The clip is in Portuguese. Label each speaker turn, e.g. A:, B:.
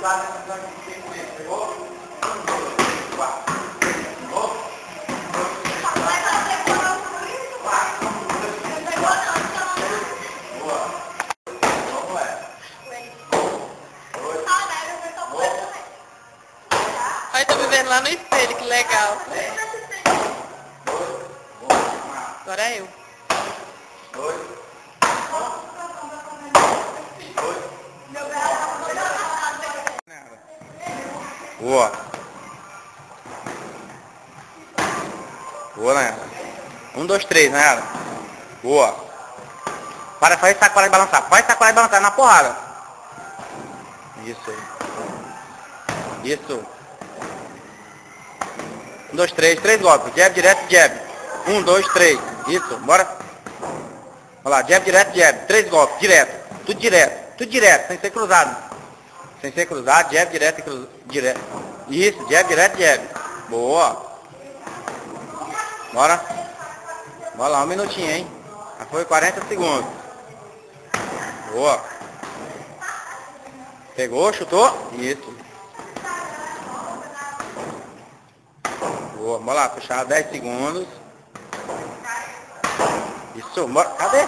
A: Olha, tô me vendo lá no espelho, que legal. Agora é eu.
B: Boa. Boa, né? 1, 2, 3, né? Boa. Para, faz sacola e balançar. Faz sacola e balançar na porrada. Isso. Isso. 1, 2, 3. 3 golpes. Jab, direto, jab. 1, 2, 3. Isso. Bora. Olha lá. Jab, direto, jab. 3 golpes. Direto. Tudo direto. Tudo direto. Sem ser cruzado. Sem ser cruzado. Jab, direto e cruzado. Direto. Isso. Jab, direto, jab. Boa. Bora. Bora lá. 1 minutinho, hein? Já foi 40 segundos. Boa. Pegou, chutou. Isso. Boa. Bora lá. Puxar 10 segundos. Isso. Bora. Cadê?